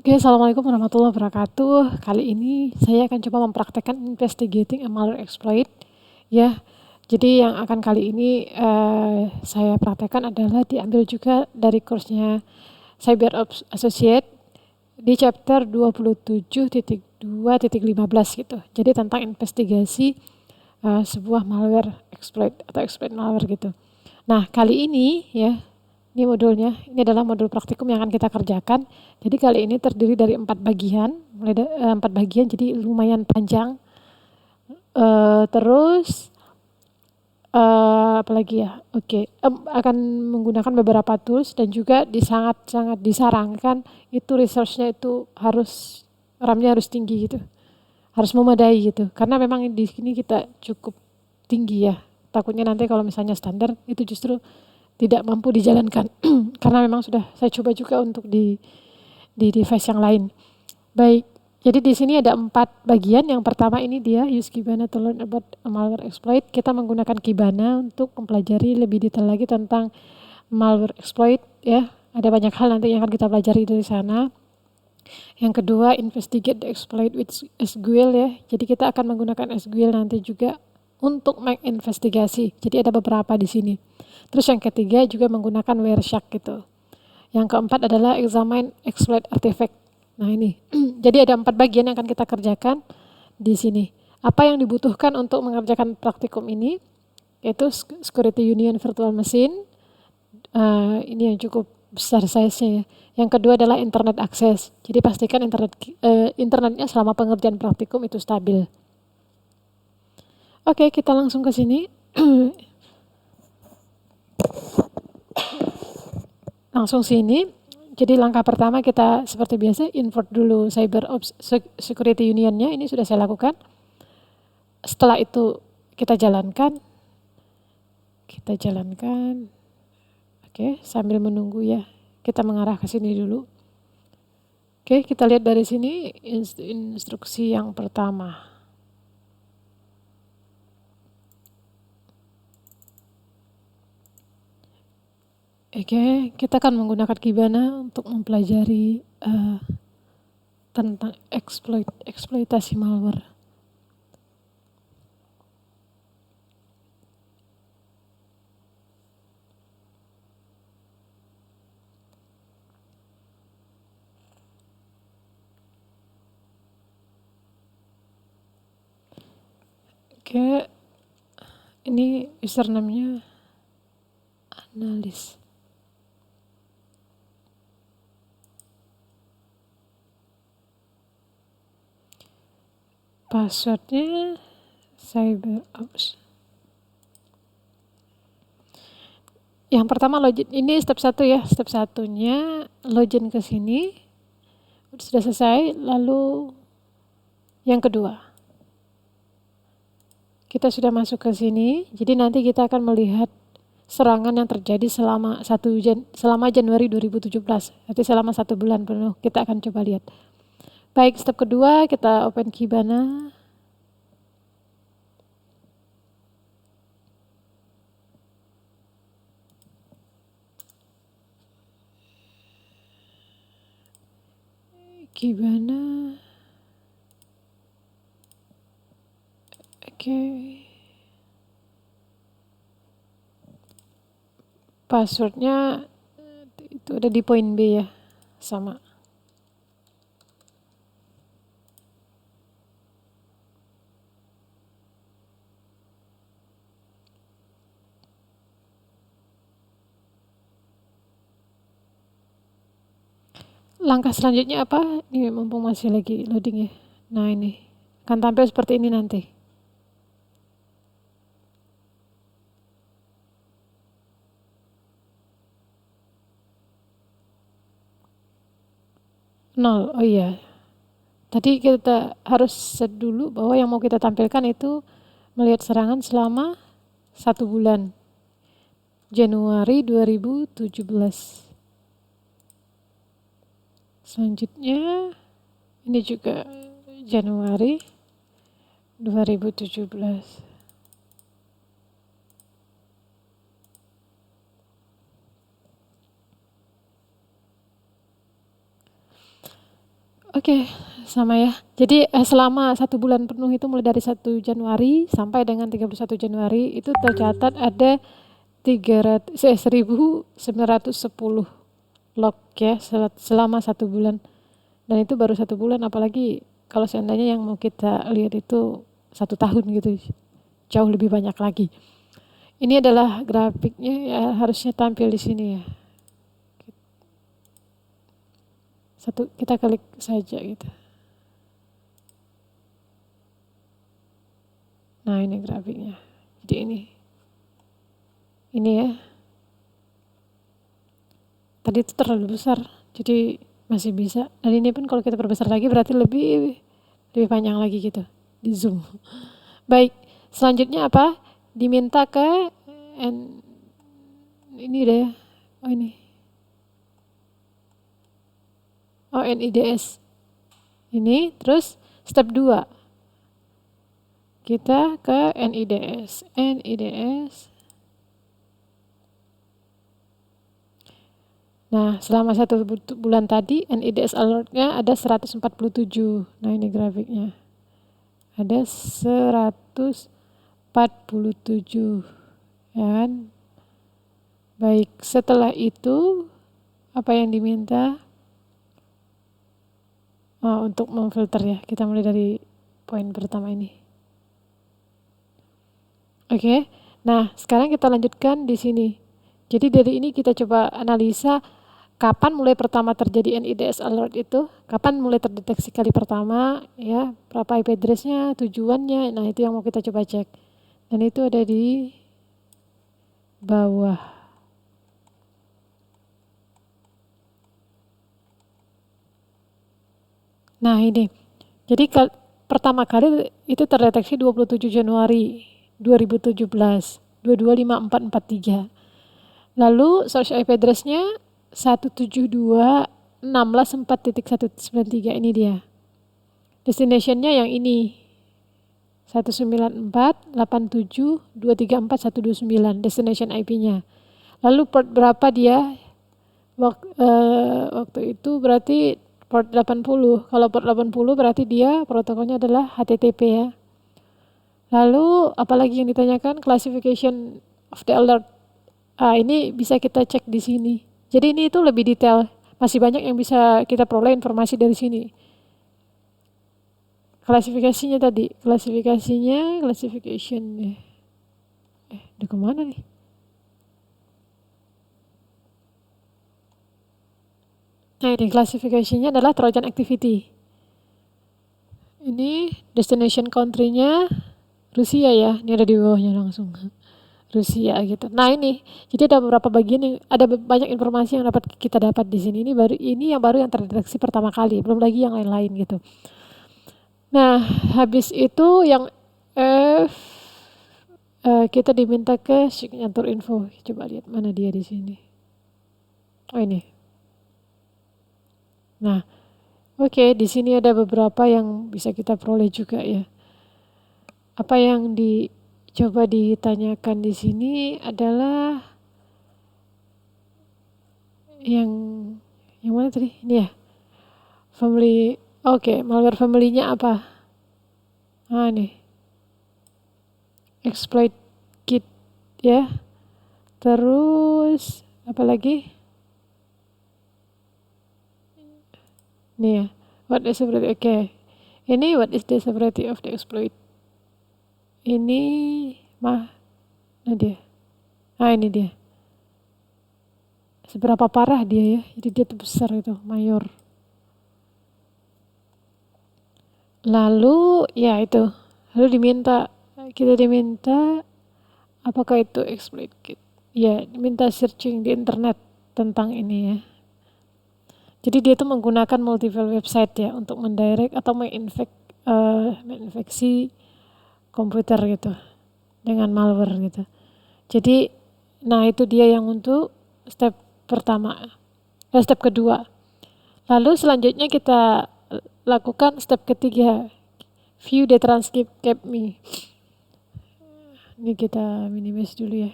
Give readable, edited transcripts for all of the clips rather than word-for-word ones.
Oke, assalamualaikum warahmatullahi wabarakatuh. Kali ini saya akan coba mempraktekkan investigating a malware exploit. Ya, jadi yang akan kali ini saya praktekkan adalah diambil juga dari kursnya CyberOps Associate di chapter 27.2.15 gitu. Jadi tentang investigasi sebuah malware exploit atau exploit malware gitu. Nah, kali ini ya, ini modulnya, ini adalah modul praktikum yang akan kita kerjakan. Jadi kali ini terdiri dari 4 bagian, mulai 4 bagian, jadi lumayan panjang. Terus apalagi ya, oke, akan menggunakan beberapa tools dan juga sangat disarankan itu resource-nya itu harus RAM-nya harus tinggi gitu, harus memadai gitu. Karena memang di sini kita cukup tinggi ya. Takutnya nanti kalau misalnya standar itu justru tidak mampu dijalankan karena memang sudah saya coba juga untuk di device yang lain. Baik, jadi di sini ada 4 bagian. Yang pertama ini dia use Kibana to learn about a malware exploit. Kita menggunakan Kibana untuk mempelajari lebih detail lagi tentang malware exploit ya. Ada banyak hal nanti yang akan kita pelajari dari sana. Yang kedua, investigate the exploit with SQL ya. Jadi kita akan menggunakan SQL nanti juga untuk menginvestigasi. Jadi ada beberapa di sini. Terus yang ketiga juga menggunakan Wireshark gitu. Yang keempat adalah examine exploit artifact. Nah ini, jadi ada 4 bagian yang akan kita kerjakan di sini. Apa yang dibutuhkan untuk mengerjakan praktikum ini? Yaitu security union virtual machine. Ini yang cukup besar size-nya ya. Yang kedua adalah internet access. Jadi pastikan internetnya selama pengerjaan praktikum itu stabil. Oke, kita langsung ke sini. Langsung sini. Jadi langkah pertama kita seperti biasa import dulu CyberOps Security Union-nya. Ini sudah saya lakukan. Setelah itu kita jalankan. Oke, sambil menunggu ya. Kita mengarah ke sini dulu. Oke, kita lihat dari sini instruksi yang pertama. Oke, kita akan menggunakan Kibana untuk mempelajari tentang eksploitasi malware. Oke, ini username-nya analis. Passwordnya CyberOps. Yang pertama login, ini step 1 ya. Step 1-nya login ke sini. Sudah selesai, lalu yang kedua. Kita sudah masuk ke sini, jadi nanti kita akan melihat serangan yang terjadi selama Januari 2017. Nanti selama 1 bulan penuh kita akan coba lihat. Baik, step kedua kita open Kibana. Kibana. Oke. Passwordnya itu ada di poin B ya, sama. Langkah selanjutnya apa? Ini mumpung masih lagi loading ya. Nah ini, akan tampil seperti ini nanti. Nol, oh iya. Tadi kita harus set dulu bahwa yang mau kita tampilkan itu melihat serangan selama 1 bulan. Januari 2017. Selanjutnya ini juga Januari 2017. Oke, sama ya. Jadi selama 1 bulan penuh itu mulai dari 1 Januari sampai dengan 31 Januari itu tercatat ada 1910 log ya selama 1 bulan. Dan itu baru 1 bulan, apalagi kalau seandainya yang mau kita lihat itu 1 tahun gitu, jauh lebih banyak lagi. Ini adalah grafiknya ya, harusnya tampil di sini ya. Kita klik saja gitu. Nah ini grafiknya. Jadi ini ya. Tadi itu terlalu besar, jadi masih bisa. Dan ini pun kalau kita perbesar lagi berarti lebih panjang lagi gitu di zoom. Baik, selanjutnya apa? Diminta ke ini deh. Oh ini. Oh NIDS. Ini terus step 2. Kita ke NIDS. Nah, selama 1 bulan tadi NIDS alertnya ada 147. Nah, ini grafiknya. Ada 147. Dan baik, setelah itu apa yang diminta? Untuk memfilter ya. Kita mulai dari poin pertama ini. Oke. Nah, sekarang kita lanjutkan di sini. Jadi dari ini kita coba analisa kapan mulai pertama terjadi NIDS alert itu, kapan mulai terdeteksi kali pertama, ya, berapa IP address-nya, tujuannya. Nah, itu yang mau kita coba cek. Dan itu ada di bawah. Nah, ini. Jadi pertama kali itu terdeteksi 27 Januari 2017, 225443. Lalu source IP address-nya 172.16.4.193, ini dia. Destination-nya yang ini 194.87.234.129 destination IP-nya. Lalu port berapa dia? Waktu itu berarti port 80. Kalau port 80 berarti dia protokolnya adalah HTTP ya. Lalu apalagi yang ditanyakan? Classification of the alert. Ini bisa kita cek di sini. Jadi ini itu lebih detail. Masih banyak yang bisa kita peroleh informasi dari sini. Klasifikasinya tadi, classification. Udah kemana nih? Nah ini klasifikasinya adalah Trojan activity. Ini destination country-nya Rusia ya, ini ada di bawahnya langsung. Rusia gitu. Nah ini, jadi ada beberapa bagian yang ada banyak informasi yang dapat kita dapat di sini. Ini yang baru yang terdeteksi pertama kali, belum lagi yang lain-lain gitu. Nah, habis itu yang kita diminta ke signature info. Coba lihat mana dia di sini. Oh ini. Nah, oke, di sini ada beberapa yang bisa kita peroleh juga ya. Apa yang coba ditanyakan di sini adalah yang mana tadi? Ini ya. Family. Oke, malware family-nya apa? Nih. Exploit kit ya. Terus apa lagi? Nih ya. What is severity? Oke. Ini what is the severity of the exploit? Ini nah dia. Ini dia. Seberapa parah dia ya? Jadi dia tuh besar itu, mayor. Lalu ya itu. Lalu kita diminta apakah itu exploit kit? Ya, diminta searching di internet tentang ini ya. Jadi dia tuh menggunakan multiple website ya untuk mendirect atau menginfeksi komputer gitu dengan malware gitu. Jadi nah itu dia yang untuk step pertama. Step kedua. Lalu selanjutnya kita lakukan step ketiga. View the transcript me. Ini kita minimize dulu ya.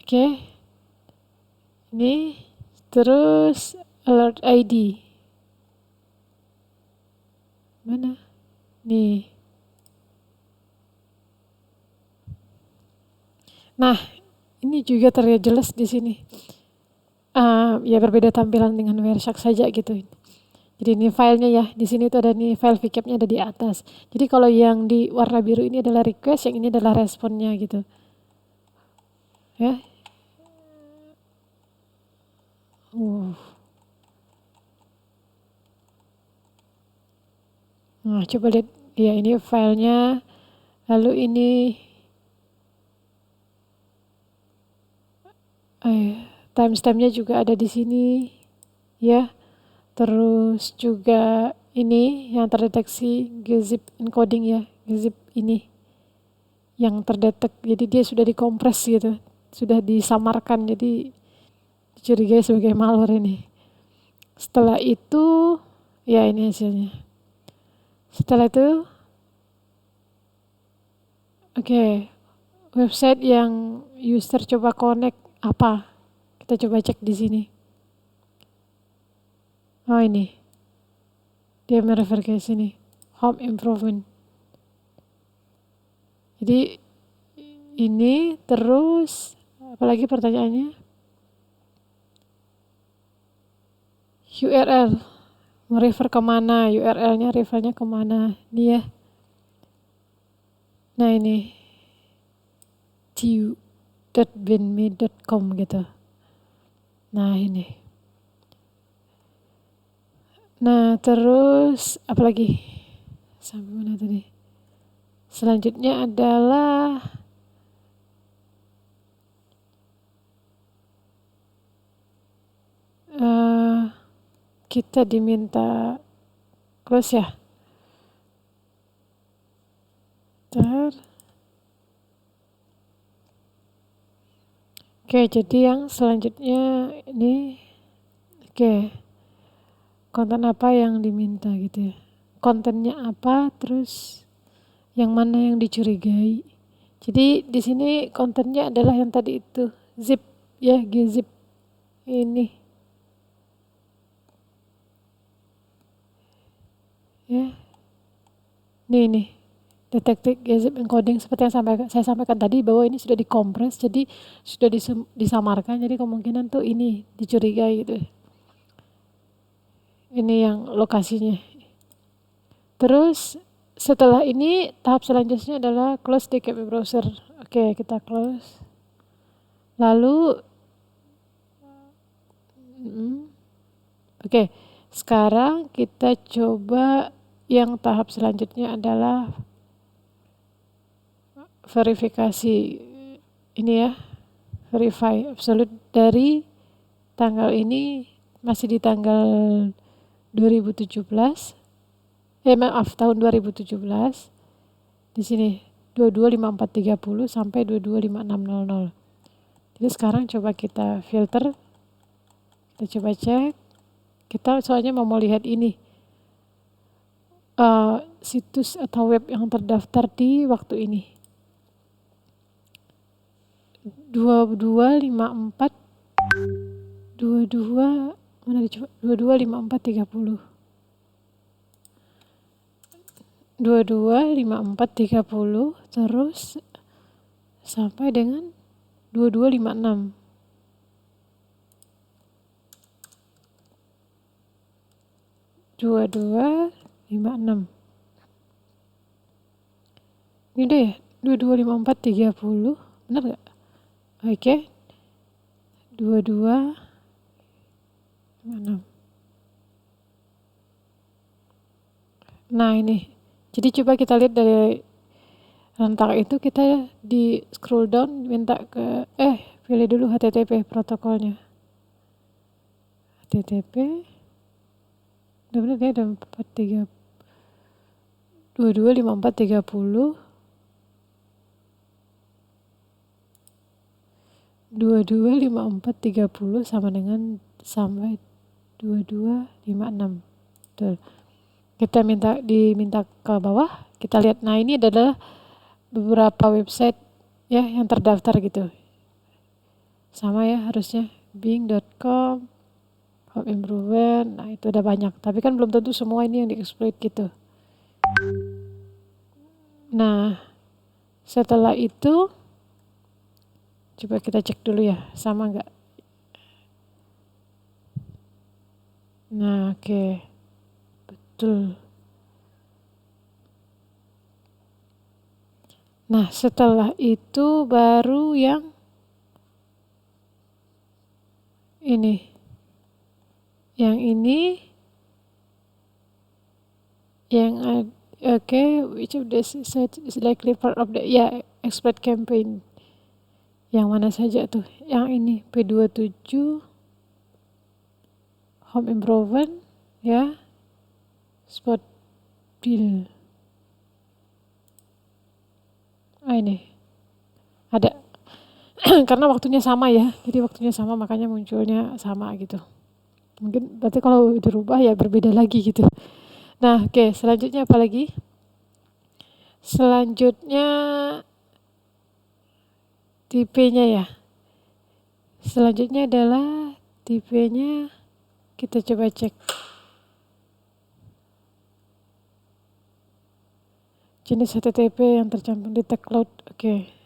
Oke. Nih, terus alert ID. Mana? Nih. Nah, ini juga terlihat jelas di sini. Ya berbeda tampilan dengan Wireshark saja gitu. Jadi ini filenya ya, di sini tuh ada nih file VCAP-nya ada di atas. Jadi kalau yang di warna biru ini adalah request, yang ini adalah responnya gitu. Ya. Nah, coba lihat ya ini filenya. Lalu ini timestampnya juga ada di sini ya. Terus juga ini yang terdeteksi gzip encoding ya, gzip ini yang terdetek. Jadi dia sudah dikompres gitu, sudah disamarkan, jadi dicurigai sebagai malware ini. Setelah itu ya ini hasilnya. Setelah itu oke, website yang user coba connect apa? Kita coba cek di sini. Oh ini, dia merefer ke sini, home improvement. Jadi ini terus, apalagi pertanyaannya? URL, merefer kemana? URL-nya, refernya kemana? Ini ya. Nah ini, tiu.binme.com gitu. Nah ini. Nah terus apalagi? Sampai mana tadi? Selanjutnya adalah kita diminta close ya. Oke, jadi yang selanjutnya ini konten apa yang diminta gitu ya. Kontennya apa, terus yang mana yang dicurigai. Jadi di sini kontennya adalah yang tadi itu, zip ya, gzip ini. Ya. Nih. Detektif gzip encoding seperti yang saya sampaikan tadi bahwa ini sudah dikompres, jadi sudah disamarkan, jadi kemungkinan tuh ini dicurigai gitu. Ini yang lokasinya. Terus setelah ini tahap selanjutnya adalah close DKIP browser. Oke, kita close. Lalu sekarang kita coba yang tahap selanjutnya adalah verifikasi ini ya, verify absolute dari tanggal ini masih di tanggal 2017. Tahun 2017. Di sini 225430 sampai 225600. Jadi sekarang coba kita filter. Kita coba cek. Kita soalnya mau lihat ini. Situs atau web yang terdaftar di waktu ini. 2254 mana dicoba 225430 terus sampai dengan 2256 ini deh 225430 benar gak? Oke. 2256. Nah ini, jadi coba kita lihat dari rentang itu, kita di scroll down minta ke pilih dulu HTTP protokolnya. HTTP udah bener ya, ada 225430 225430 sama dengan sampai 2256. Betul. Kita diminta ke bawah, kita lihat. Nah, ini adalah beberapa website ya yang terdaftar gitu. Sama ya harusnya. Bing.com, home improvement, nah itu udah banyak. Tapi kan belum tentu semua ini yang dieksploit gitu. Nah, setelah itu coba kita cek dulu ya, sama nggak? Nah, oke. Betul. Nah, setelah itu baru yang ini. Yang ini yang which of the sites is likely part of the exploit campaign. Yang mana saja tuh? Yang ini P27 home improvement ya, spot bill. Ini ada karena waktunya sama ya, jadi waktunya sama makanya munculnya sama gitu. Mungkin berarti kalau dirubah ya berbeda lagi gitu. Nah, oke, selanjutnya apa lagi? Selanjutnya tipenya ya. Selanjutnya adalah tipenya, kita coba cek. Jenis HTTP yang tercantum di tag cloud. Oke.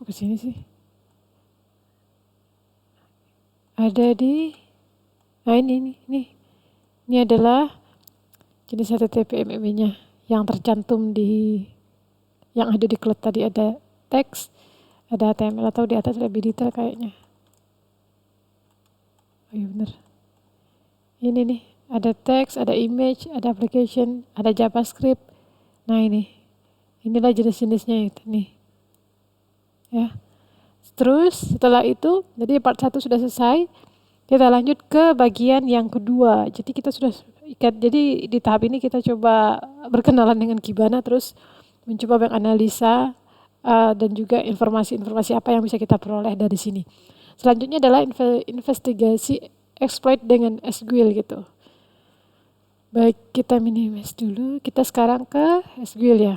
Kok kesini sih? Ada di, nah ini. Ini adalah jenis HTTP MMI-nya yang tercantum di, yang ada di cloud tadi. Ada teks, ada HTML, atau di atas lebih detail kayaknya. Oh iya bener. Ini nih, ada teks, ada image, ada application, ada JavaScript. Nah inilah jenis-jenisnya itu nih. Ya. Terus setelah itu, jadi part 1 sudah selesai. Kita lanjut ke bagian yang kedua. Jadi kita sudah jadi di tahap ini kita coba berkenalan dengan Kibana, terus mencoba menganalisa dan juga informasi-informasi apa yang bisa kita peroleh dari sini. Selanjutnya adalah investigasi exploit dengan SQL gitu. Baik, kita minimize dulu. Kita sekarang ke SQL ya.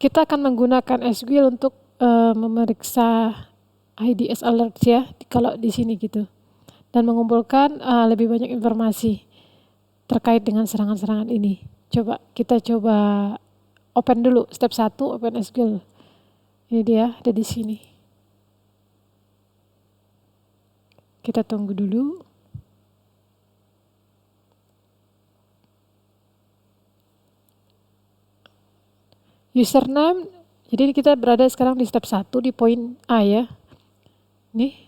Kita akan menggunakan SQL untuk memeriksa IDS alert ya, kalau di sini gitu. Dan mengumpulkan lebih banyak informasi terkait dengan serangan-serangan ini. Kita coba open dulu, step 1 open SQL. Ini dia, ada di sini. Kita tunggu dulu. Username, jadi kita berada sekarang di step 1 di poin A ya. Nih,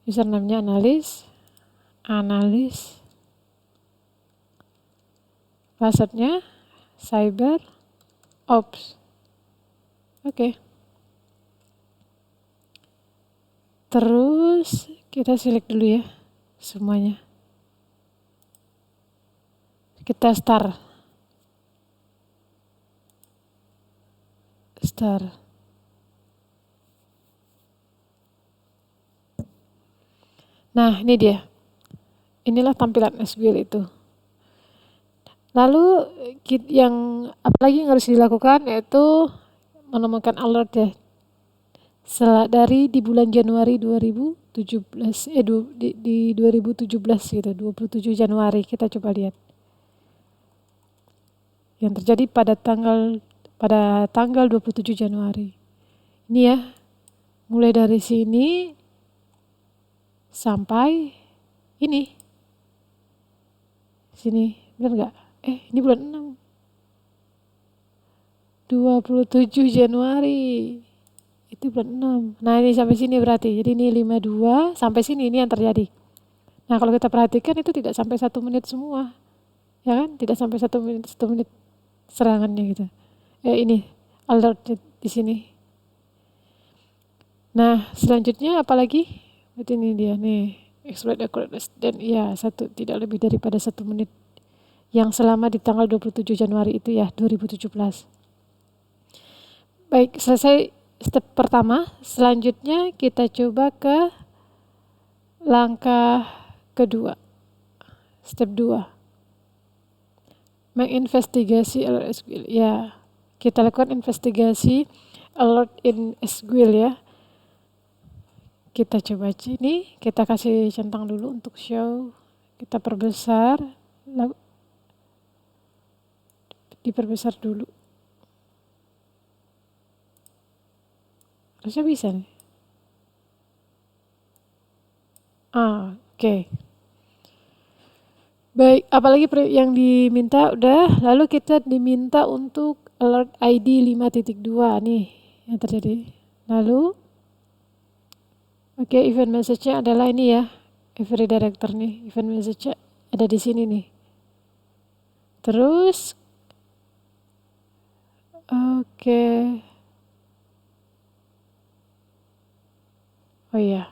username-nya analis. Password-nya cyber ops. Oke. Terus kita select dulu ya semuanya. Kita start. Nah, ini dia. Inilah tampilan SQL itu. Lalu yang apalagi yang harus dilakukan yaitu menemukan alert ya. Dari di bulan Januari 2017 di 2017 gitu, 27 Januari kita coba lihat. Yang terjadi pada tanggal 27 Januari. Ini ya. Mulai dari sini sampai ini. Sini, benar enggak? Ini bulan 6. 27 Januari. Itu bulan 6. Nah, ini sampai sini berarti. Jadi ini 52 sampai sini ini yang terjadi. Nah, kalau kita perhatikan itu tidak sampai 1 menit semua. Ya kan? Tidak sampai 1 menit serangannya gitu. Ini alert di sini. Nah, selanjutnya apalagi? Berarti ini dia nih. Exploit occurrence dan tidak lebih daripada 1 menit. Yang selama di tanggal 27 Januari itu ya, 2017. Baik, selesai step pertama. Selanjutnya kita coba ke langkah kedua. Step 2. Menginvestigasi alert SQL. Ya, kita lakukan investigasi alert in SQL ya. Kita coba ini, kita kasih centang dulu untuk show. Kita perbesar, diperbesar dulu. Harusnya bisa nih. Oke. Baik, apalagi yang diminta udah, lalu kita diminta untuk alert ID 5.2 nih yang terjadi. Lalu event message-nya adalah ini ya. Every director nih, event message-nya ada di sini nih. Terus oh iya.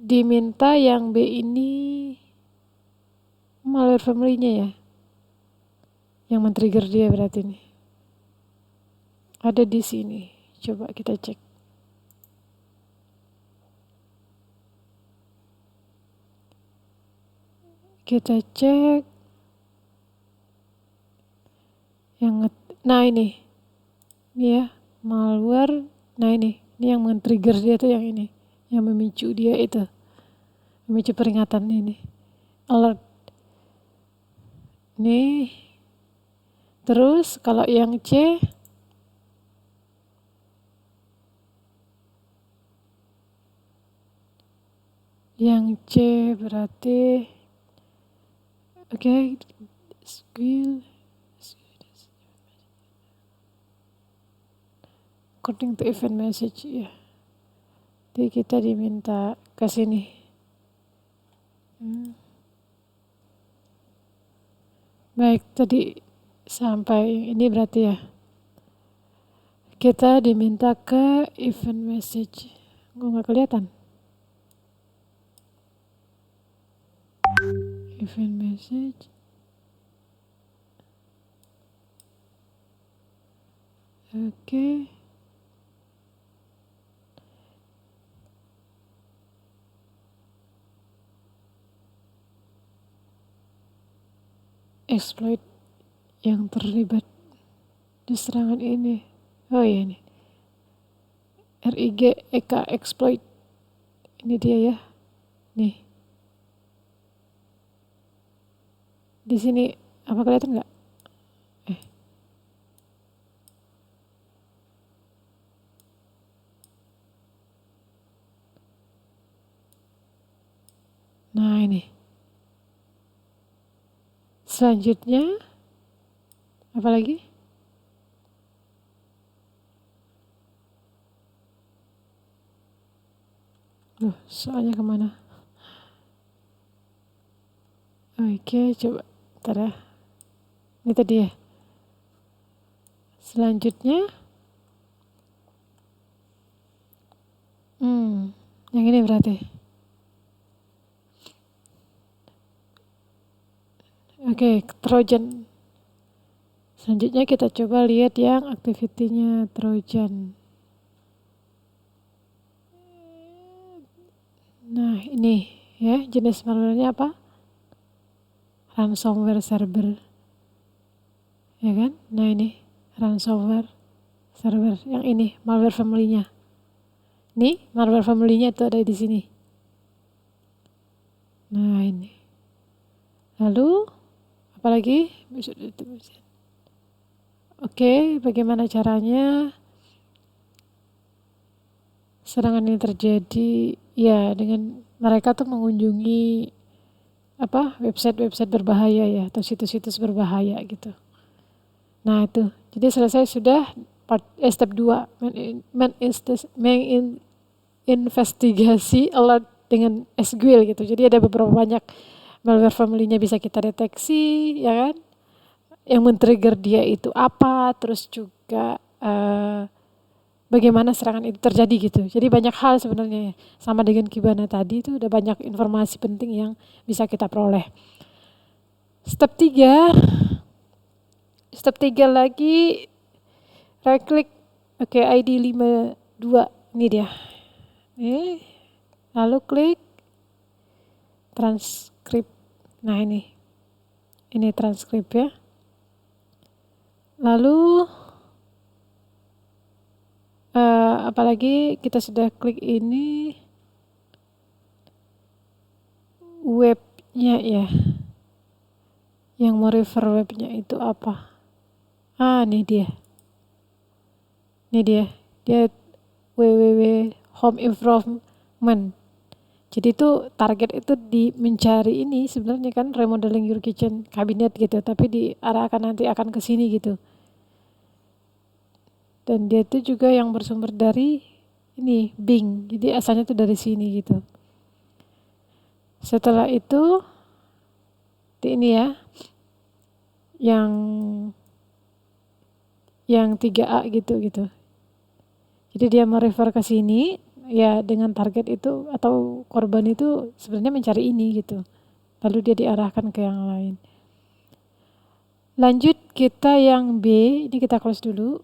Diminta yang B ini malware family-nya ya. Yang men-trigger dia berarti nih. Ada di sini. Coba kita cek. Kita cek yang nah ini ya malware. Nah ini yang men-trigger dia tuh yang ini, yang memicu dia itu, memicu peringatan ini, alert. Nih, terus kalau yang C berarti skill according to event message ya. Jadi kita diminta ke sini. Baik, tadi sampai ini berarti ya. Kita diminta ke event message. Gue nggak kelihatan. Event message. Exploit yang terlibat di serangan ini. Oh iya ini. RIG EK exploit. Ini dia ya. Nih. Di sini apa kelihatan nggak? Nah ini. Selanjutnya apa lagi? Soalnya kemana? Oke, coba ntar ya. Ini tadi ya. Selanjutnya yang ini berarti. Trojan. Selanjutnya kita coba lihat yang activity-nya Trojan. Nah ini ya, jenis malware-nya apa? Ransomware server. Ya kan? Nah ini ransomware server yang ini malware family-nya. Nih, malware family-nya itu ada di sini. Nah ini. Lalu apalagi? Bagaimana caranya serangan ini terjadi? Ya, dengan mereka tuh mengunjungi website-website berbahaya ya, atau situs-situs berbahaya gitu. Nah itu, jadi selesai sudah step 2, investigasi alert dengan SQL gitu. Jadi ada beberapa banyak malware family-nya bisa kita deteksi, ya kan? Yang men-trigger dia itu apa, terus juga bagaimana serangan itu terjadi gitu. Jadi banyak hal sebenarnya, sama dengan Kibana tadi itu udah banyak informasi penting yang bisa kita peroleh. Step 3 lagi, right click, ID 52, ini dia. Lalu klik transkrip. Nah ini transkrip ya. Lalu apalagi kita sudah klik ini webnya ya, yang mau refer webnya itu apa? Nih dia www home improvement. Jadi itu target itu di mencari ini sebenarnya kan remodeling your kitchen cabinet gitu, tapi diarahkan nanti akan ke sini gitu. Dan dia itu juga yang bersumber dari ini Bing, jadi asalnya itu dari sini gitu. Setelah itu di ini ya, yang 3A gitu. Jadi dia merefer ke sini ya dengan target itu atau korban itu sebenarnya mencari ini gitu. Lalu dia diarahkan ke yang lain. Lanjut kita yang B, ini kita close dulu.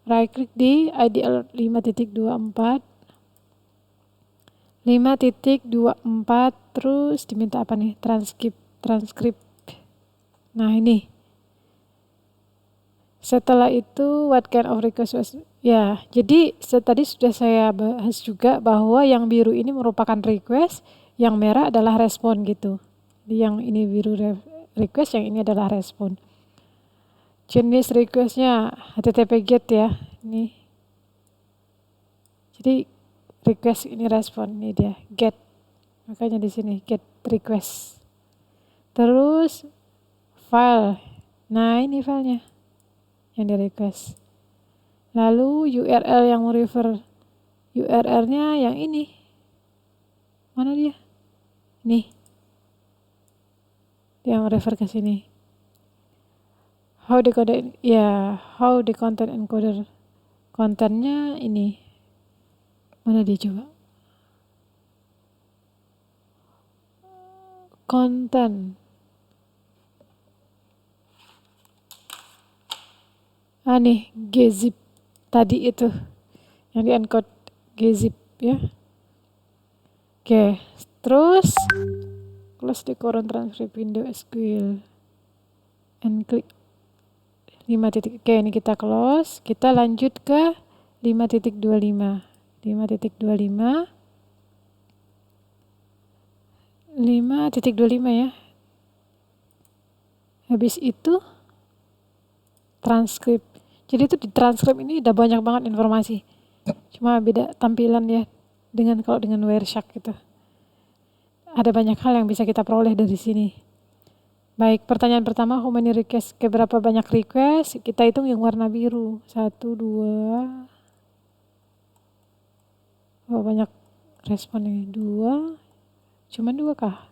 Right click di IDL 5.24. 5.24 terus diminta apa nih? Transkrip. Nah, ini. Setelah itu what kind of request was ya, jadi tadi sudah saya bahas juga bahwa yang biru ini merupakan request, yang merah adalah respon gitu. Jadi yang ini biru request, yang ini adalah respon. Jenis requestnya HTTP GET ya, ini. Jadi request ini respon, ini dia GET. Makanya di sini GET request. Terus file. Nah, ini filenya yang di request. Lalu URL yang merefer URL-nya yang ini. Mana dia? Nih. Dia merefer ke sini. How the content encoder. Kontennya ini. Mana dia coba? Konten. Nih, gzip tadi itu yang di encode gzip ya. Oke, terus close the current transcript window SQL and click 5. Oke, ini kita close. Kita lanjut ke 5.25. 5.25 ya. Habis itu transkrip. Jadi itu di transkrip ini udah banyak banget informasi. Cuma beda tampilan ya kalau dengan Wireshark gitu. Ada banyak hal yang bisa kita peroleh dari sini. Baik, pertanyaan pertama, how many request? Berapa banyak request? Kita hitung yang warna biru. 1, 2. Oh, banyak respon ini. 2. Cuman 2 kah?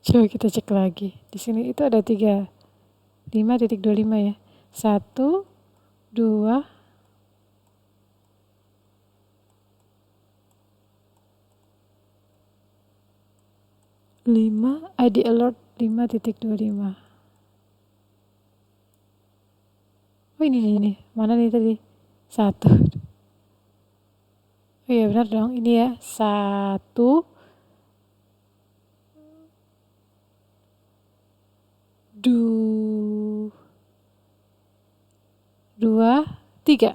Coba kita cek lagi. Di sini itu ada 3. 5.25 ya. 1, 2, 5, ID alert 5.25. Oh ini. Mana nih tadi? 1. Oh iya benar dong. Ini ya. 1, 2, 3.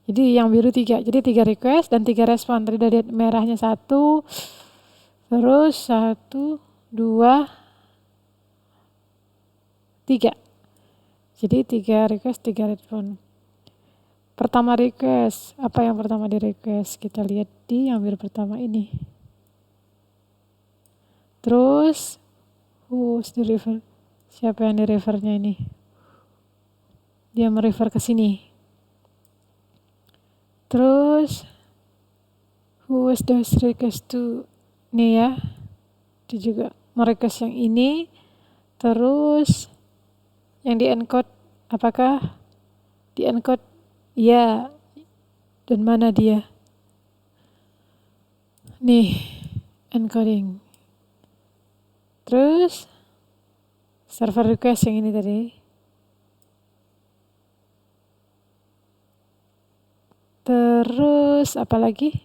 Jadi yang biru 3. Jadi 3 request dan 3 respon. Tadi udah lihat merahnya 1. Terus 1, 2, 3. Jadi 3 request, 3 respon. Pertama request. Apa yang pertama di request? Kita lihat di yang biru pertama ini. Terus who's the refer? Siapa yang di refernya ini? Dia merefer ke sini. Terus who was the request to? Nih ya. Dia juga merequest yang ini. Terus yang di encode, apakah di encode? Ya. Dan mana dia? Nih, encoding. Terus server request yang ini tadi. Terus apa lagi?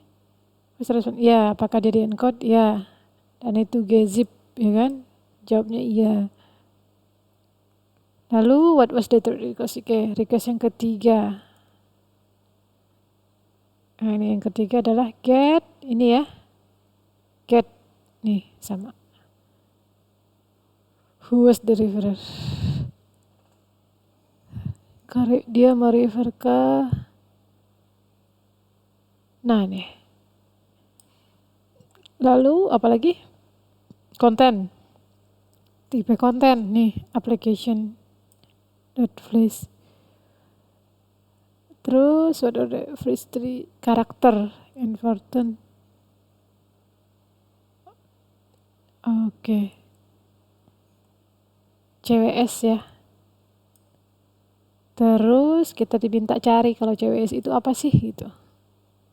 Ya, apakah dia di encode? Ya. Dan itu gzip, ya kan? jawabnya iya. Lalu what was the third request? Oke, request yang ketiga. Nah, ini yang ketiga adalah get, ini ya. Get, nih sama. Who was the referrer? Dia merefer ke, nah nih. Lalu apalagi? Konten. Tipe konten nih, application .flash. Terus what are the phrase 3 karakter important. Oke. CWS ya. Terus kita diminta cari kalau CWS itu apa sih gitu.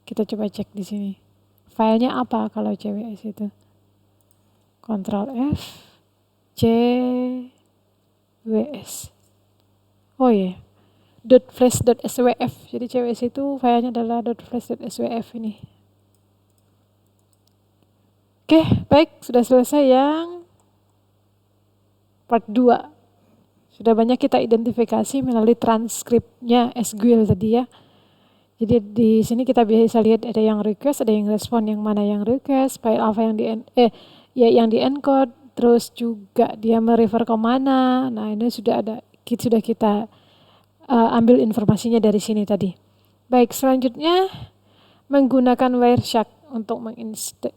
Kita coba cek di sini. Filenya apa kalau CWS itu? Ctrl F, CWS. Oh iya. .flash.swf. Jadi CWS itu filenya adalah .flash.swf ini. Oke, baik, sudah selesai yang part 2. Sudah banyak kita identifikasi melalui transkripnya SQL tadi ya. Jadi di sini kita bisa lihat ada yang request, ada yang respon, yang mana yang request, file apa yang yang di encode, terus juga dia merefer ke mana. Nah, ini sudah kita ambil informasinya dari sini tadi. Baik, selanjutnya menggunakan Wireshark untuk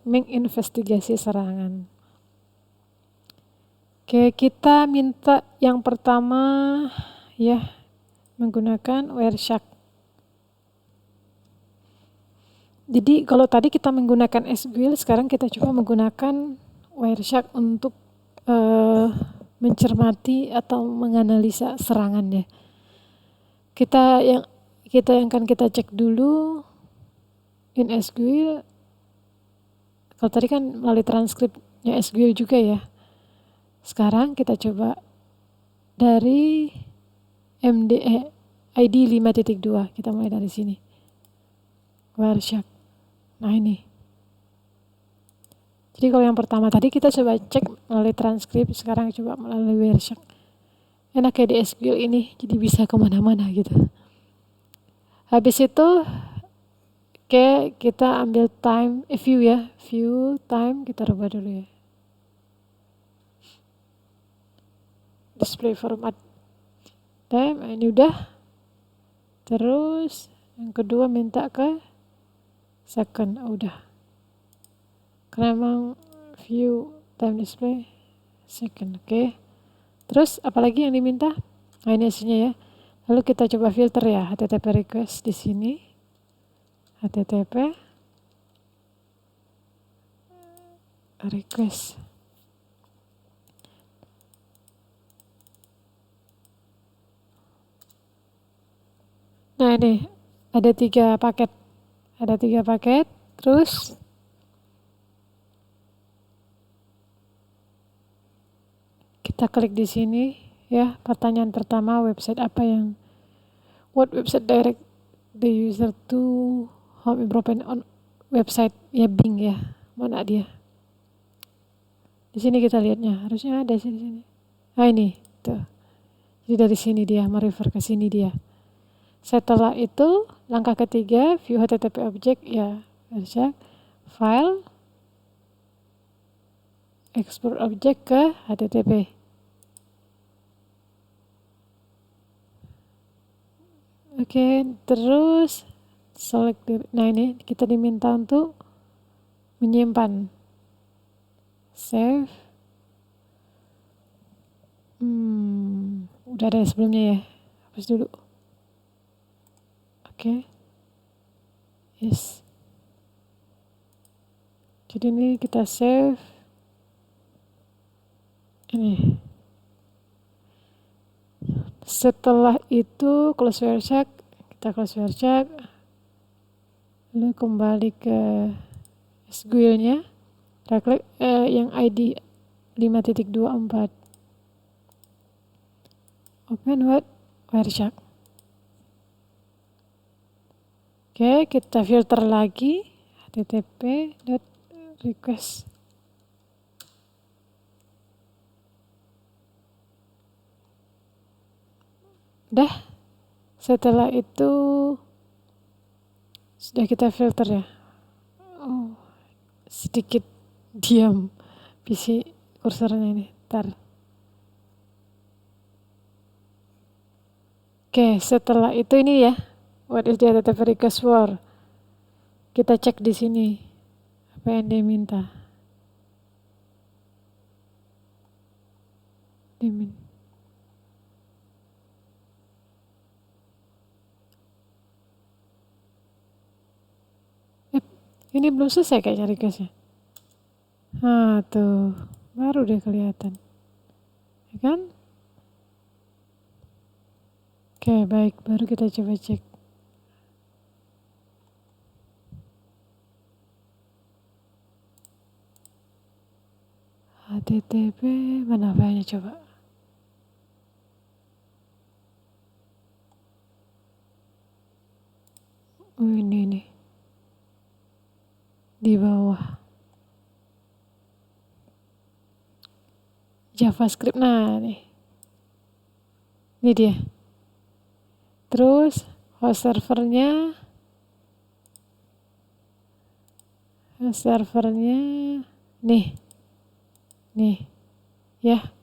menginvestigasi serangan. Oke, kita minta yang pertama ya menggunakan Wireshark. Jadi kalau tadi kita menggunakan SQL, sekarang kita coba menggunakan Wireshark untuk mencermati atau menganalisa serangannya. Yang akan kita cek dulu in SQL. Kalau tadi kan melalui transkripnya SQL juga ya. Sekarang kita coba dari ID 5.2. Kita mulai dari sini. Wireshark. Nah ini. Jadi kalau yang pertama tadi kita coba cek melalui transkrip, sekarang coba melalui Wireshark. Enak ya di SQL ini, jadi bisa kemana-mana gitu. Habis itu, oke, kita ambil view ya. View, time, kita rubah dulu ya. Display format. Time, ini udah. Terus, yang kedua minta ke second, udah. Karena memang view, time display, second, oke. Terus apalagi yang diminta? Nah ini hasilnya ya. Lalu kita coba filter ya, HTTP request di sini. HTTP request. Nah ini ada 3 paket. Ada 3 paket. Terus kita klik di sini ya. Pertanyaan pertama, website apa yang what website direct the user to home improvement on website ya, Bing ya. Mana dia? Di sini kita lihatnya, harusnya ada di sini. Nah ini tuh. Jadi dari sini dia merefer ke sini dia. Setelah itu langkah ketiga view HTTP object ya, Wireshark file export object ke HTTP. Oke, terus select. Nah ini kita diminta untuk menyimpan. Save. Udah ada sebelumnya ya. Hapus dulu. Oke. Yes. Jadi ini kita save. Ini. Setelah itu close Wireshark, kita close Wireshark. Lalu kembali ke SQL-nya. Kita klik yang ID 5.24. Open Wireshark. Oke, kita filter lagi http.request. Udah. Setelah itu sudah kita filter ya. Oh, sedikit diam PC kursornya ini. Ntar. Oke, setelah itu ini ya. What is the data request for? Kita cek di sini apa yang dia minta. Ini belum selesai kayaknya requestnya. Nah tuh, baru deh kelihatan. Ya kan? Oke, baik. Baru kita coba cek. HTTP mana filenya coba? Oh, ini nih. Di bawah. JavaScript. Nah, nih. Ini dia. Terus host servernya nih. Nih. Ya.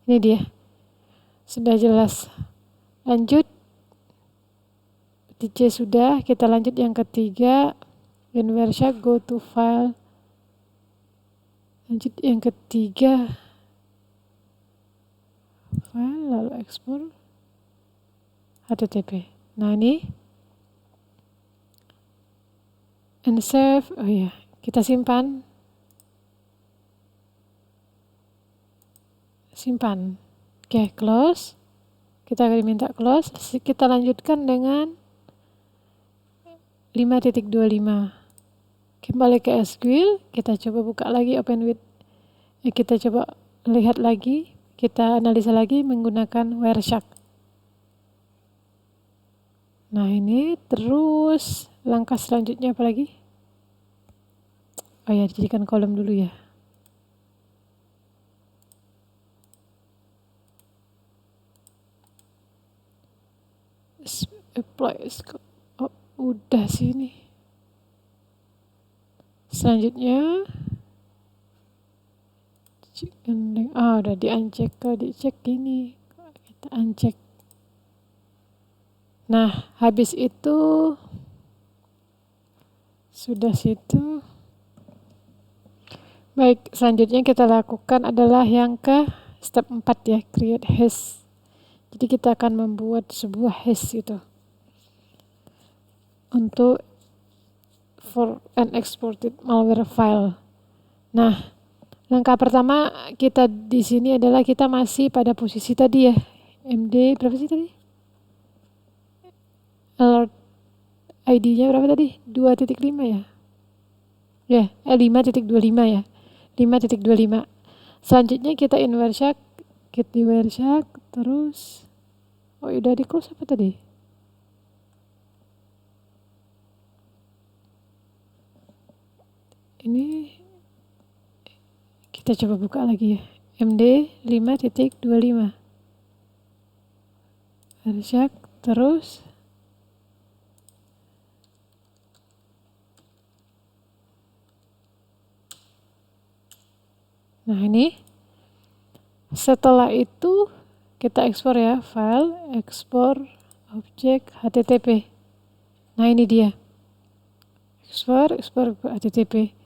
Ini dia. Sudah jelas. Lanjut. DJ sudah, kita lanjut yang ketiga. Inversia go to file. Lanjut yang ketiga. File lalu ekspor HTTP. Nah ini and save. Oh iya, kita simpan. Oke, close. Kita akan diminta close. Kita lanjutkan dengan 5.25. Kembali ke SQL, kita coba buka lagi open with. Kita coba lihat lagi, kita analisa lagi menggunakan Wireshark. Nah ini terus langkah selanjutnya apa lagi? Oh ya, dijadikan kolom dulu ya. Apply. Oh, udah sini. Selanjutnya udah di-uncheck. Kalau dicek gini, kita uncheck. Nah, habis itu sudah situ. Baik, selanjutnya kita lakukan adalah yang ke step 4 ya, create hash. Jadi kita akan membuat sebuah hash gitu. Untuk for an exported malware file. Nah, langkah pertama kita di sini adalah kita masih pada posisi tadi ya. MD berapa sih tadi? Alert ID-nya berapa tadi? 2.5 ya? Ya, 5.25 ya. 5.25. Selanjutnya kita Wireshark, git di Wireshark, terus udah di close apa tadi? Ini kita coba buka lagi ya. MD 5.25. Wireshark, terus nah ini setelah itu kita ekspor ya, file ekspor objek HTTP. Nah ini dia ekspor HTTP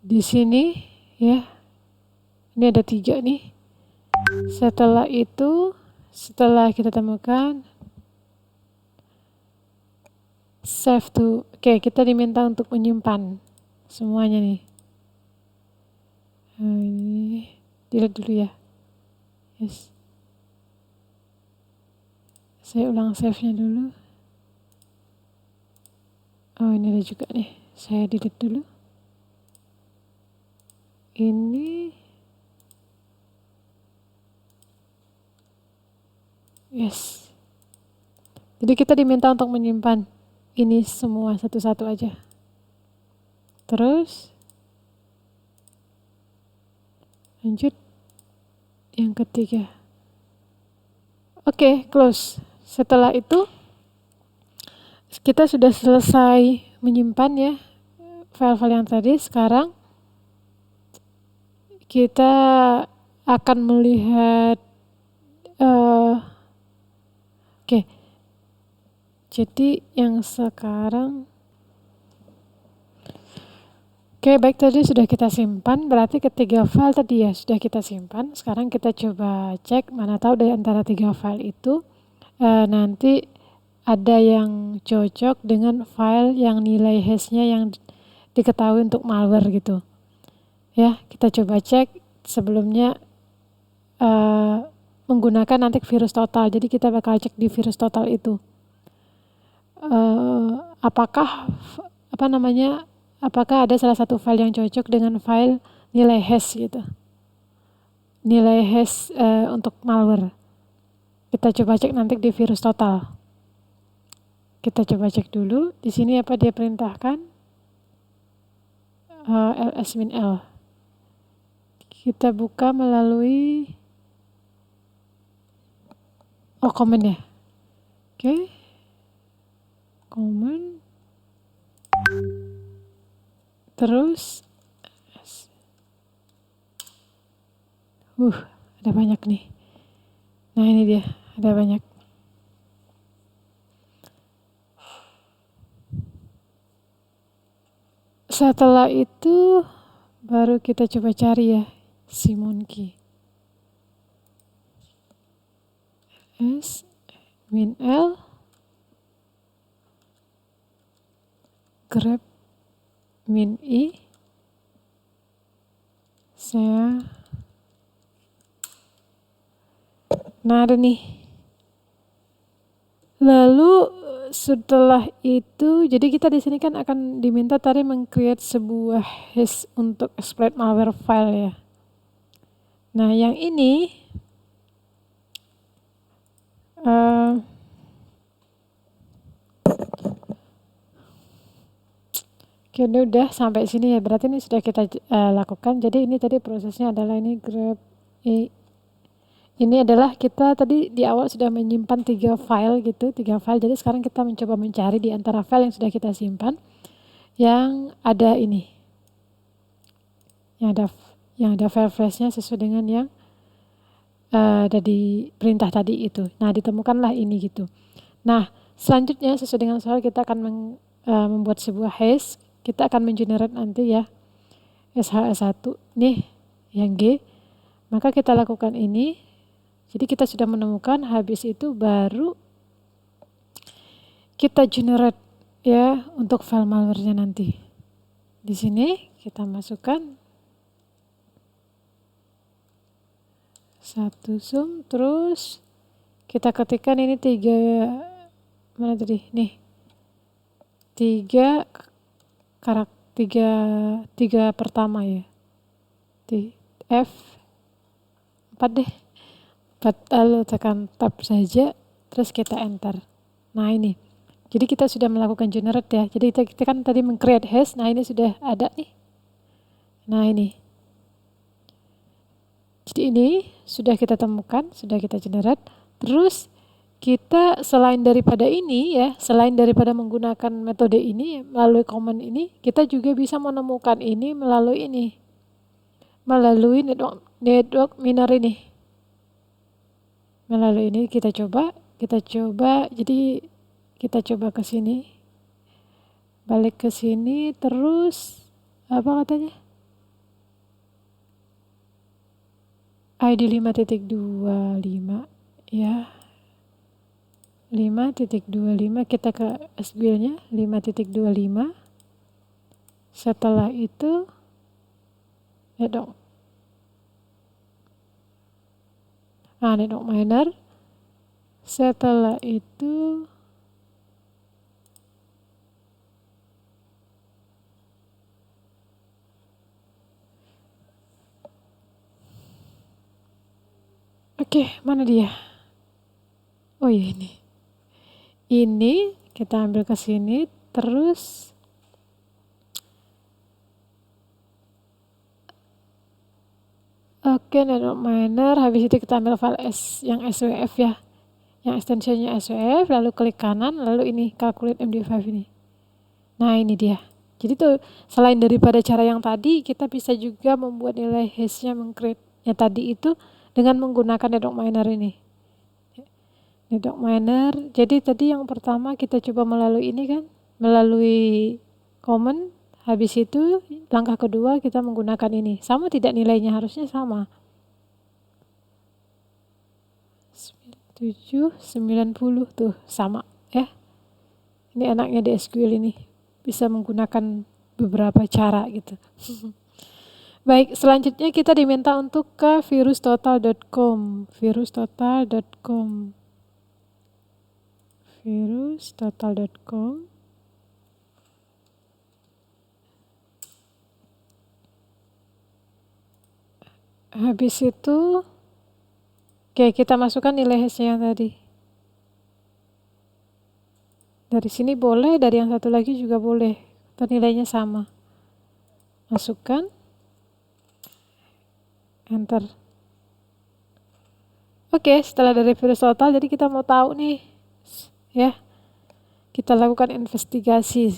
di sini ya. Ini ada 3 nih. Setelah itu setelah kita temukan save to. Oke, kita diminta untuk menyimpan semuanya nih. Nah, ini delete dulu ya. Yes. Saya ulang save-nya dulu. Oh, ini ada juga nih. Saya delete dulu. Ini yes. Jadi kita diminta untuk menyimpan ini semua satu-satu aja. Terus lanjut yang ketiga. Oke, close. Setelah itu kita sudah selesai menyimpan ya file-file yang tadi. Sekarang kita akan melihat oke. Jadi yang sekarang baik, tadi sudah kita simpan, berarti ketiga file tadi ya sudah kita simpan. Sekarang kita coba cek, mana tahu dari antara 3 file itu nanti ada yang cocok dengan file yang nilai hash-nya yang diketahui untuk malware gitu. Ya, kita coba cek sebelumnya menggunakan antivirus total. Jadi kita bakal cek di virus total itu. Apakah ada salah satu file yang cocok dengan file nilai hash gitu. Nilai hash untuk malware. Kita coba cek nanti di virus total. Kita coba cek dulu. Di sini apa dia perintahkan? ls-l. Kita buka melalui command ya. Oke. Command. Terus ada banyak nih. Nah, ini dia, ada banyak. Setelah itu baru kita coba cari ya Simonkey. S-L grep -i saya. Nah, ada nih. Lalu setelah itu, jadi kita di sini kan akan diminta tadi meng-create sebuah hash untuk exploit malware file ya. Nah, yang ini oke, ini udah sampai sini ya. Berarti ini sudah kita lakukan. Jadi ini tadi prosesnya adalah ini grep ini adalah kita tadi di awal sudah menyimpan 3 file gitu, 3 file. Jadi sekarang kita mencoba mencari di antara file yang sudah kita simpan yang ada ini. Yang ada file flashnya sesuai dengan yang ada di perintah tadi itu. Nah, ditemukanlah ini gitu. Nah, selanjutnya sesuai dengan soal kita akan membuat sebuah hash. Kita akan mengenerate nanti ya SHA-1 nih yang G. Maka kita lakukan ini. Jadi kita sudah menemukan, habis itu baru kita generate ya untuk file malware-nya nanti. Di sini kita masukkan satu zoom, terus kita ketikkan ini 3 mana tadi? Nih. 3 pertama ya. F 4 deh. Lalu tekan tab saja, terus kita enter. Nah, ini. Jadi kita sudah melakukan generate ya. Jadi kita kan tadi meng-create hash. Nah, ini sudah ada nih. Nah, ini. Jadi ini sudah kita temukan, sudah kita generate. Terus kita selain daripada menggunakan metode ini melalui command ini, kita juga bisa menemukan ini melalui network miner ini. Melalui ini kita coba, jadi kita coba ke sini, balik ke sini, terus apa katanya? ID 5.25 ya. 5.25 kita ke SQL-nya 5.25. Setelah itu network miner. Setelah itu mana dia? Oh iya, ini kita ambil ke sini, terus network miner, habis itu kita ambil file yang SWF ya. yang extensionnya SWF, lalu klik kanan, lalu ini calculate MD5 ini. Nah ini dia. Jadi tuh selain daripada cara yang tadi, kita bisa juga membuat nilai hash-nya mengcreate yang tadi itu dengan menggunakan Nedok Miner ini. Nedok Miner, jadi tadi yang pertama kita coba melalui ini kan, melalui command, habis itu langkah kedua kita menggunakan ini. Sama tidak nilainya? Harusnya sama. 7, 90 tuh sama ya. Ini enaknya di SQL ini. Bisa menggunakan beberapa cara gitu. Baik, selanjutnya kita diminta untuk ke virustotal.com. Virustotal.com. Virustotal.com. Habis itu oke, kita masukkan nilai hash-nya yang tadi. Dari sini boleh, dari yang satu lagi juga boleh. Atau nilainya sama. Masukkan. Enter. Oke, setelah dari virus total, jadi kita mau tahu nih. Ya. Kita lakukan investigasi.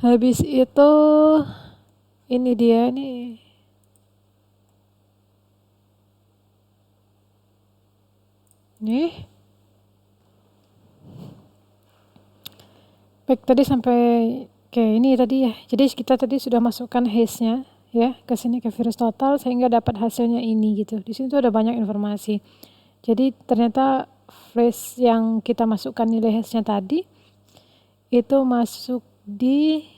Habis itu, ini dia nih. Nih. Baik, tadi sampai ke ini tadi ya. Jadi kita tadi sudah masukkan hash-nya ya ke sini ke virus total sehingga dapat hasilnya ini gitu. Di sini tuh ada banyak informasi. Jadi ternyata phrase yang kita masukkan nilai hash-nya tadi itu masuk di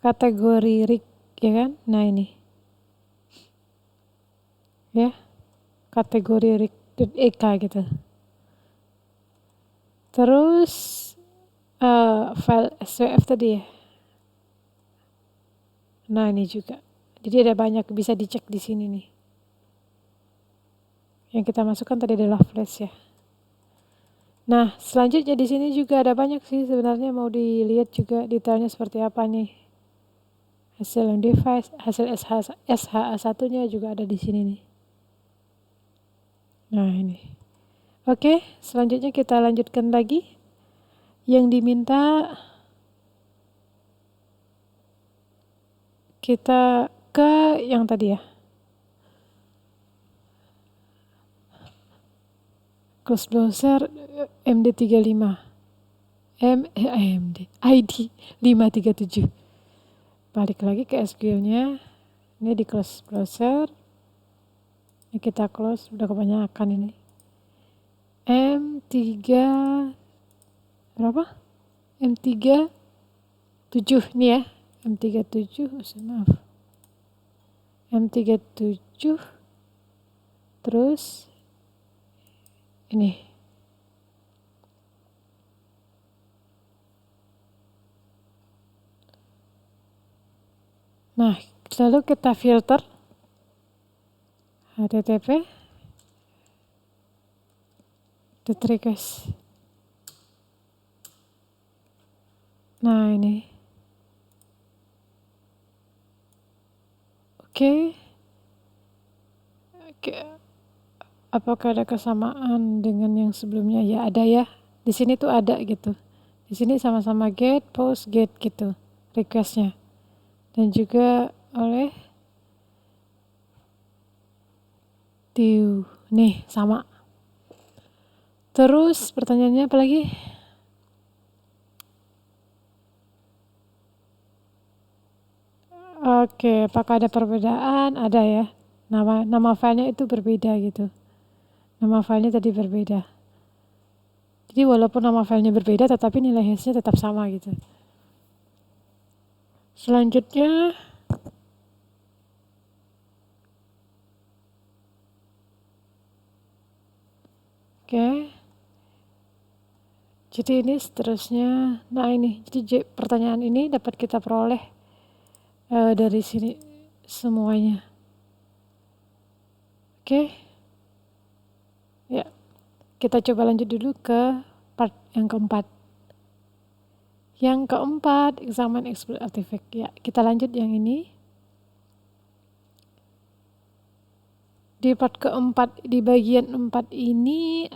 kategori rig ya kan? Nah ini. Ya. Kategori rig.ek gitu. Terus file SWF tadi ya. Nah ini juga. Jadi ada banyak bisa dicek di sini nih. Yang kita masukkan tadi adalah flash ya. Nah selanjutnya di sini juga ada banyak sih sebenarnya mau dilihat juga detailnya seperti apa nih. Hasil device, hasil SHA1-nya juga ada di sini nih. Nah ini. Oke, selanjutnya kita lanjutkan lagi. Yang diminta kita ke yang tadi ya. Close browser MD35. AMD ID 537. Balik lagi ke SQL-nya. Ini di close browser. Ini kita close, udah kebanyakan ini. M3 berapa? M37 nih ya. M37, maaf. M37 terus ini. Nah, lalu kita filter HTTP get request. Nah ini. Oke. Apakah ada kesamaan dengan yang sebelumnya? Ya ada ya. Di sini tuh ada gitu. Di sini sama-sama get, post, get gitu requestnya. Dan juga oleh Tiu. Nih sama. Terus pertanyaannya apa lagi? Oke, apakah ada perbedaan? Ada ya. Nama filenya itu berbeda gitu. Nama filenya tadi berbeda. Jadi walaupun nama filenya berbeda, tetapi nilai hash-nya tetap sama gitu. Selanjutnya, oke. Jadi ini seterusnya. Nah ini, jadi pertanyaan ini dapat kita peroleh dari sini semuanya. Oke. Ya, kita coba lanjut dulu ke part yang keempat. Yang keempat, examine exploit artifact. Ya, kita lanjut yang ini. Di part keempat, di bagian 4 ini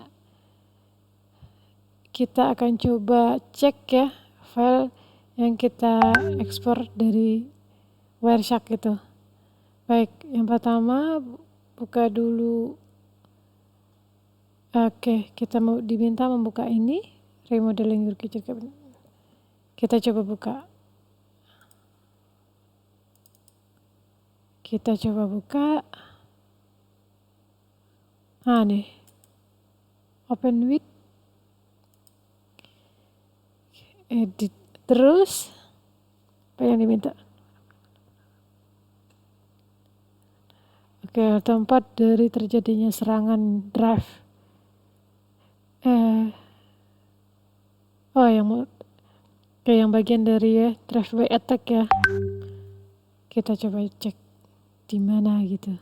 kita akan coba cek ya file yang kita ekspor dari Wireshark gitu. Baik, yang pertama buka dulu. Oke, kita mau diminta membuka ini, remodeling your kitchen cabinet. Kita coba buka. Kita coba buka. Nih. Open with. Edit. Terus apa yang diminta? Oke, tempat dari terjadinya serangan drive. Yang bagian dari ya drive by attack ya. Kita coba cek di mana gitu.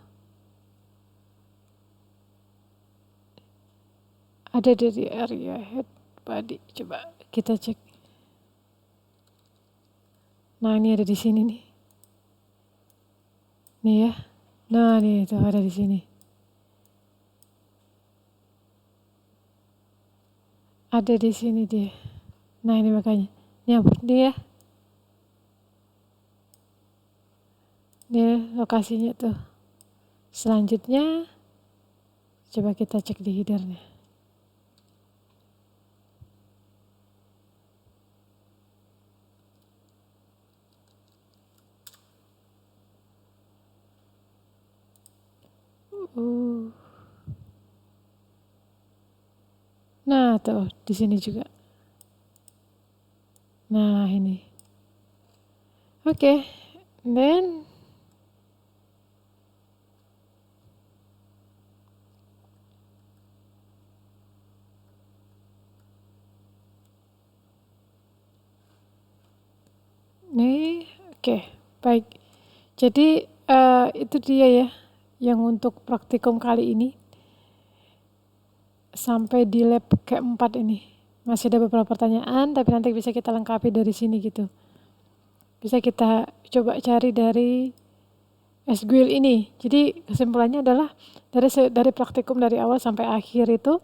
Ada dari area head body. Coba kita cek. Nah, ini ada di sini nih. Nih ya. Nah, nih itu ada di sini. Ada di sini dia. Nah, ini makanya. Nyamper dia. Ini lokasinya tuh. Selanjutnya coba kita cek di headernya. Nah, tuh di sini juga. Nah, ini. Oke. Then nih, oke, baik. Jadi itu dia ya yang untuk praktikum kali ini. Sampai di lab keempat ini. Masih ada beberapa pertanyaan, tapi nanti bisa kita lengkapi dari sini gitu. Bisa kita coba cari dari SQL ini. Jadi kesimpulannya adalah dari praktikum dari awal sampai akhir itu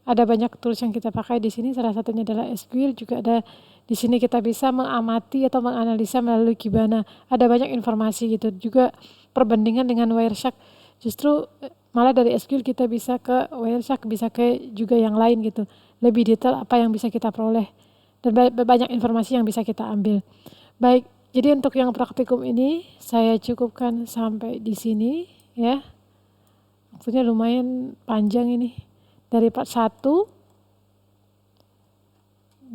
ada banyak tools yang kita pakai di sini. Salah satunya adalah SQL, juga ada di sini kita bisa mengamati atau menganalisa melalui Kibana. Ada banyak informasi gitu. Juga perbandingan dengan Wireshark. Justru malah dari SQL kita bisa ke Wireshark, bisa ke juga yang lain gitu. Lebih detail apa yang bisa kita peroleh. Dan banyak informasi yang bisa kita ambil. Baik, jadi untuk yang praktikum ini saya cukupkan sampai di sini ya. Waktunya lumayan panjang ini. Dari part 1,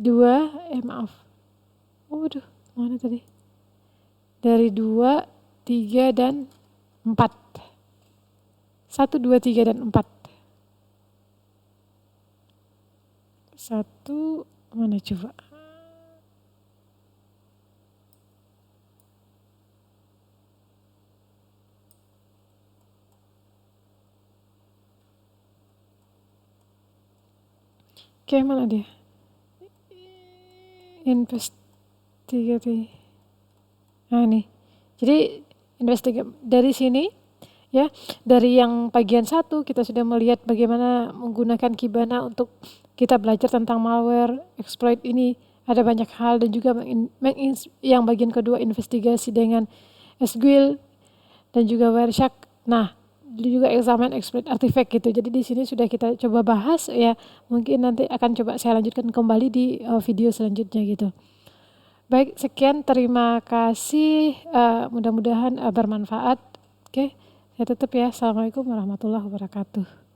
2, maaf. Waduh, mana tadi? Dari 2, 3, dan 4. 1, 2, 3, dan 4. 1, mana coba? Oke, mana dia? Investigasi. Nah, ini. Jadi dari sini ya, dari yang bagian 1 kita sudah melihat bagaimana menggunakan Kibana untuk kita belajar tentang malware, exploit ini. Ada banyak hal, dan juga yang bagian kedua investigasi dengan SQL dan juga Wireshark. Nah, juga examine exploit artifact gitu. Jadi di sini sudah kita coba bahas ya. Mungkin nanti akan coba saya lanjutkan kembali di video selanjutnya gitu. Baik, sekian, terima kasih. Mudah-mudahan bermanfaat. Oke, saya tutup ya. Assalamualaikum warahmatullahi wabarakatuh.